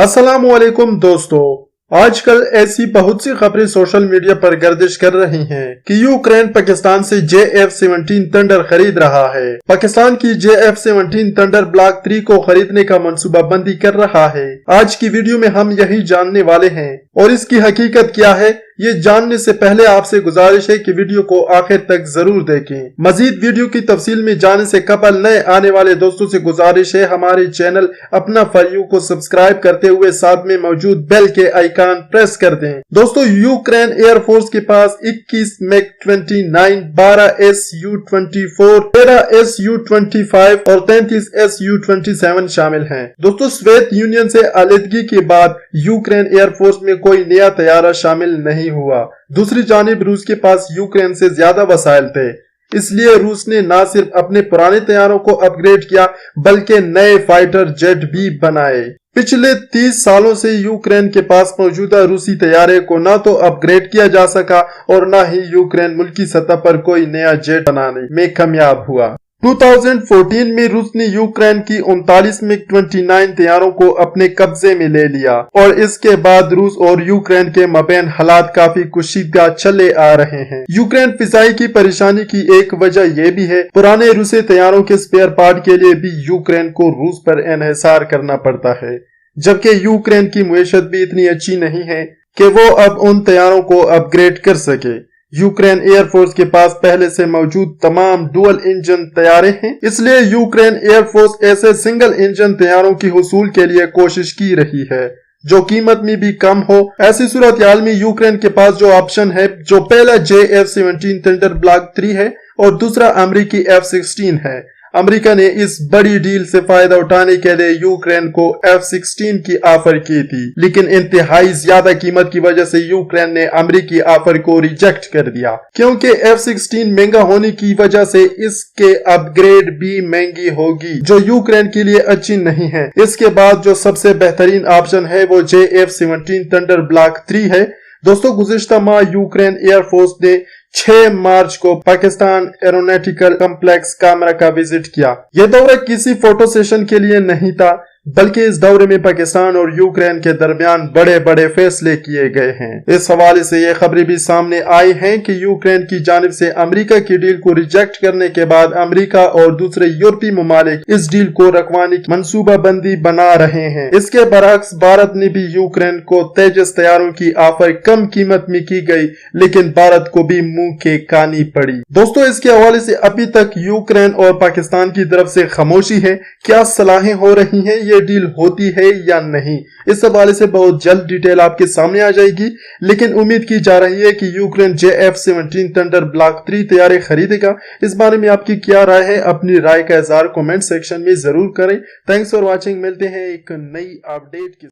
अस्सलामुअलैकुम दोस्तों, आजकल ऐसी बहुत सी खबरें सोशल मीडिया पर गर्दिश कर रही हैं कि यूक्रेन पाकिस्तान से JF-17 थंडर खरीद रहा है। पाकिस्तान की JF-17 थंडर ब्लॉक 3 को खरीदने का मंसूबा बंदी कर रहा है। आज की वीडियो में हम यही जानने वाले हैं और इसकी हकीकत क्या है ये जानने से पहले आपसे गुजारिश है कि वीडियो को आखिर तक जरूर देखें। मजीद वीडियो की तफसील में जाने से कबल नए आने वाले दोस्तों से गुजारिश है हमारे चैनल अपना फॉर यू को सब्सक्राइब करते हुए साथ में मौजूद बेल के आइकन प्रेस कर दें। दोस्तों, यूक्रेन एयरफोर्स के पास 21 MiG-29, 12 Su-24, 13 Su-25 और 33 Su-27 शामिल हैं। दोस्तों, सोवियत यूनियन से अलग के बाद यूक्रेन एयरफोर्स में कोई नया तैयारा शामिल नहीं हुआ। दूसरी जानिब रूस के पास यूक्रेन से ज्यादा वसाइल थे, इसलिए रूस ने न सिर्फ अपने पुराने तैयारों को अपग्रेड किया बल्कि नए फाइटर जेट भी बनाए। पिछले 30 सालों से यूक्रेन के पास मौजूदा रूसी तैयारे को न तो अपग्रेड किया जा सका और न ही यूक्रेन मुल्की सतह पर कोई नया जेट बनाने में कामयाब हुआ। 2014 में रूस ने यूक्रेन की 39 MiG-29 तैयारों को अपने कब्जे में ले लिया और इसके बाद रूस और यूक्रेन के मबैन हालात काफी कुशीदगा चले आ रहे हैं। यूक्रेन फिजाई की परेशानी की एक वजह यह भी है पुराने रूसी तैयारों के स्पेयर पार्ट के लिए भी यूक्रेन को रूस पर इन्हिसार करना पड़ता है, जबकि यूक्रेन की मुईशत भी इतनी अच्छी नहीं है कि वो अब उन तैयारों को अपग्रेड कर सके। यूक्रेन एयरफोर्स के पास पहले से मौजूद तमाम डुअल इंजन तैयारे हैं, इसलिए यूक्रेन एयरफोर्स ऐसे सिंगल इंजन तैयारों की हुसूल के लिए कोशिश की रही है जो कीमत में भी कम हो। ऐसी सूरत हाल में यूक्रेन के पास जो ऑप्शन है, जो पहला JF-17 थंडर ब्लॉक 3 है और दूसरा अमेरिकी F-16 है। अमेरिका ने इस बड़ी डील से फायदा उठाने के लिए यूक्रेन को F-16 की ऑफर की थी, लेकिन इंतहाई ज्यादा कीमत की वजह से यूक्रेन ने अमेरिकी ऑफर को रिजेक्ट कर दिया, क्योंकि F-16 महंगा होने की वजह से इसके अपग्रेड भी महंगी होगी, जो यूक्रेन के लिए अच्छी नहीं है। इसके बाद जो सबसे बेहतरीन ऑप्शन है वो JF-17 थंडर ब्लॉक 3 है। दोस्तों, गुज़िश्ता माह यूक्रेन एयरफोर्स ने 6 मार्च को पाकिस्तान एरोनॉटिकल कॉम्प्लेक्स कामरा का विजिट किया। यह दौरा किसी फोटो सेशन के लिए नहीं था, बल्कि इस दौरे में पाकिस्तान और यूक्रेन के दरमियान बड़े बड़े फैसले किए गए हैं। इस हवाले से ये खबरें भी सामने आई हैं कि यूक्रेन की जानिब से अमेरिका की डील को रिजेक्ट करने के बाद अमेरिका और दूसरे यूरोपीय ममालिक इस डील को रखवाने की मंसूबा बंदी बना रहे हैं। इसके बरअक्स भारत ने भी यूक्रेन को तेजस तैयारों की ऑफर कम कीमत में की गई, लेकिन भारत को भी मुंह के कानी पड़ी। दोस्तों, इसके हवाले से अभी तक यूक्रेन और पाकिस्तान की तरफ से खामोशी है। क्या सलाहें हो रही हैं, ये डील होती है या नहीं, इस हवाले से बहुत जल्द डिटेल आपके सामने आ जाएगी, लेकिन उम्मीद की जा रही है कि यूक्रेन JF-17 थंडर ब्लॉक 3 तैयारे खरीदेगा। इस बारे में आपकी क्या राय है? अपनी राय का इज़हार कमेंट सेक्शन में जरूर करें। Thanks for watching. मिलते हैं एक नई अपडेट के